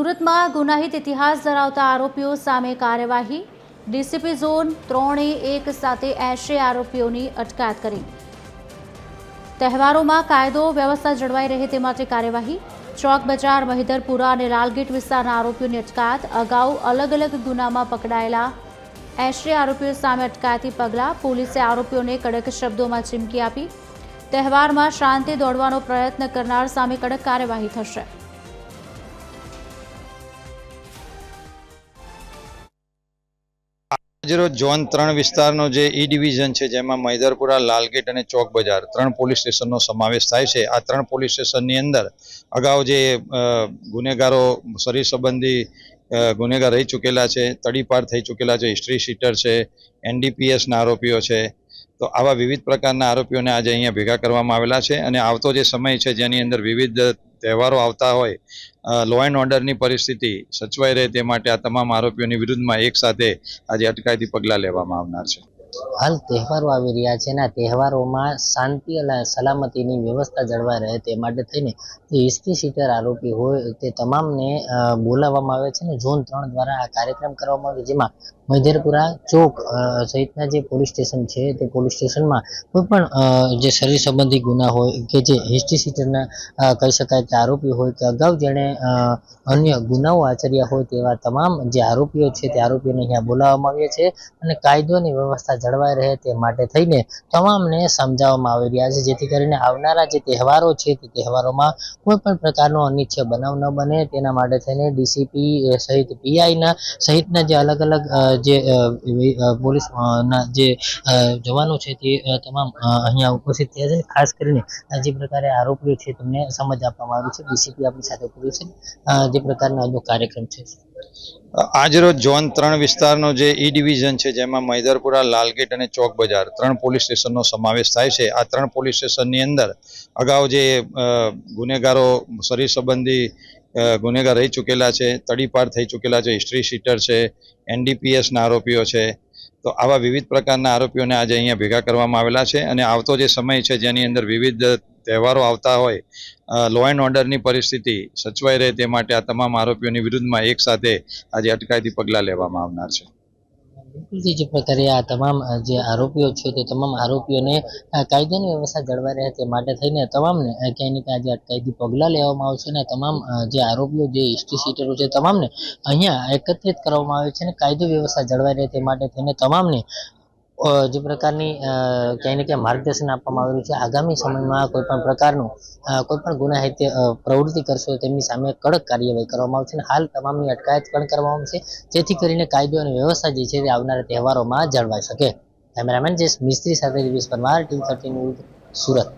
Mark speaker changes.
Speaker 1: સુરતમાં ગુનાહિત ઇતિહાસ ધરાવતા આરોપીઓ સામે કાર્યવાહી। ડીસીપી ઝોન 3 એક સાથે 80 આરોપીઓની અટકાયત કરી। તહેવારોમાં કાયદો વ્યવસ્થા જળવાઈ રહે તે માટે કાર્યવાહી। ચોક બજાર, મહિધરપુરા અને લાલગેટ વિસ્તારના આરોપીઓની અટકાયત। અગાઉ અલગ અલગ ગુનામાં પકડાયેલા 80 આરોપીઓ સામે અટકાયતી પગલાં। પોલીસે આરોપીઓને કડક શબ્દોમાં ચીમકી આપી। તહેવારમાં શાંતિ દોડવાનો પ્રયત્ન કરનાર સામે કડક કાર્યવાહી થશે।
Speaker 2: આજરોજ ઝોન 3 વિસ્તારનો જે ઈ ડિવિઝન છે, જેમાં મહિધરપુરા, લાલગેટ અને ચોક બજાર 3 પોલીસ સ્ટેશનનો સમાવેશ થાય છે। આ 3 પોલીસ સ્ટેશનની અંદર અગાઉ જે ગુનેગારો શરીર સંબંધી ગુનેગાર રહી ચૂકેલા છે, તડીપાર થઈ ચૂકેલા છે, હિસ્ટ્રી શીટર છે, એનડીપીએસના આરોપીઓ છે, તો આવા વિવિધ પ્રકારના આરોપીઓને આજે અહીંયા ભેગા કરવામાં આવેલા છે। અને આવતો જે સમય છે, જેની અંદર વિવિધ તહેવારો આવતા હોય, લો એન્ડ ઓર્ડરની પરિસ્થિતિ સચવાઈ રહે તે માટે આ તમામ આરોપીઓની વિરુદ્ધમાં એક સાથે આજે અટકાયતી પગલાં લેવામાં આવનાર છે।
Speaker 3: હાલ તહેવારો આવી રહ્યા છે ને તહેવારોમાં શાંતિ અને સલામતીની વ્યવસ્થા જળવાઈ રહે તે માટે થઈને જે હિસ્ટ્રી શીટર આરોપી હોય તે તમામને બોલાવવામાં આવે છે ને ઝોન 3 દ્વારા આ કાર્યક્રમ કરવામાં આવે, જેમાં મહિધરપુરા, ચોક સહિતના જે પોલીસ સ્ટેશન છે તે પોલીસ સ્ટેશનમાં કોઈ પણ જે શરીર સંબંધી ગુના હોય કે જે હિસ્ટ્રી શીટરના કહી શકાય કે આરોપી હોય કે અગાઉ જેણે અન્ય ગુનાઓ આચર્યા હોય તેવા તમામ જે આરોપીઓ છે તે આરોપીઓને અહીંયા બોલાવવામાં આવ્યા છે અને કાયદોની વ્યવસ્થા જળવાઈ રહે તે માટે થઈને તમામને સમજાવવામાં આવી રહ્યા છે, જેથી કરીને આવનારા જે તહેવારો છે તે તહેવારોમાં કોઈ પણ પ્રકારનો અનિચ્છનીય બનાવ ન બને તેના માટે થઈને ડીસીપી સહિત પીઆઈના સહિતના જે અલગ અલગ જે પોલીસના જે જવાનો છે તે તમામ અહીંયા ઉપસ્થિત થયા છે। ખાસ કરીને જે પ્રકારે આરોપીઓ છે તેમને સમજ આપવામાં આવી છે। ડીસીપી આપણી સાથે ઉપસ્થિત છે, જે પ્રકારનો આજનો કાર્યક્રમ છે।
Speaker 2: આજરોજ ઝોન 3 વિસ્તારનો જે ઈ ડિવિઝન છે, જેમાં મહિધરપુરા, લાલગેટ અને ચોક બજાર 3 પોલીસ સ્ટેશનનો સમાવેશ થાય છે। આ 3 પોલીસ સ્ટેશનની અંદર અગાઉ જે ગુનેગારો શરીર સંબંધી ગુનેગાર રહી ચૂકેલા છે, તડીપાર થઈ ચૂકેલા છે, હિસ્ટ્રી શીટર છે, એનડીપીએસના આરોપીઓ છે, તો આવા વિવિધ પ્રકારના આરોપીઓને આજે અહીંયા ભેગા કરવામાં આવેલા છે। અને આવતો જે સમય છે, જેની અંદર વિવિધ તહેવારો આવતા હોય, લો એન્ડ ઓર્ડરની પરિસ્થિતિ સચવાઈ રહે તે માટે આ તમામ આરોપીઓની વિરુદ્ધમાં એક સાથે આજે અટકાયતી પગલાં લેવામાં આવનાર છે।
Speaker 3: બિલકુલ જે પ્રકારે આ તમામ જે આરોપીઓ છે તે તમામ આરોપીઓને કાયદાની વ્યવસ્થા જળવાઈ રહે તે માટે થઈને તમામને ક્યાંય ને ક્યાંય આજે અટકાયતી પગલાં લેવામાં આવશે અને તમામ જે આરોપીઓ જે હિસ્ટ્રી શીટરો છે તમામને અહીંયા એકત્રિત કરવામાં આવે છે અને કાયદો વ્યવસ્થા જળવાઈ રહે તે માટે થઈને તમામને જે પ્રકારની ક્યાંય ને ક્યાંય માર્ગદર્શન આપવામાં આવેલું છે। આગામી સમયમાં કોઈ પણ પ્રકારનું કોઈ પણ ગુનાહિત પ્રવૃત્તિ કરશો તેમની સામે કડક કાર્યવાહી કરવામાં આવશે અને હાલ તમામની અટકાયત પણ કરવામાં આવશે, જેથી કરીને કાયદો અને વ્યવસ્થા જે છે તે આવનારા તહેવારોમાં જળવાઈ શકે। કેમેરામેન જેસ મિસ્ત્રી સાથે દિવેશ પરમાર, ટીમ 13 ન્યૂઝ, સુરત।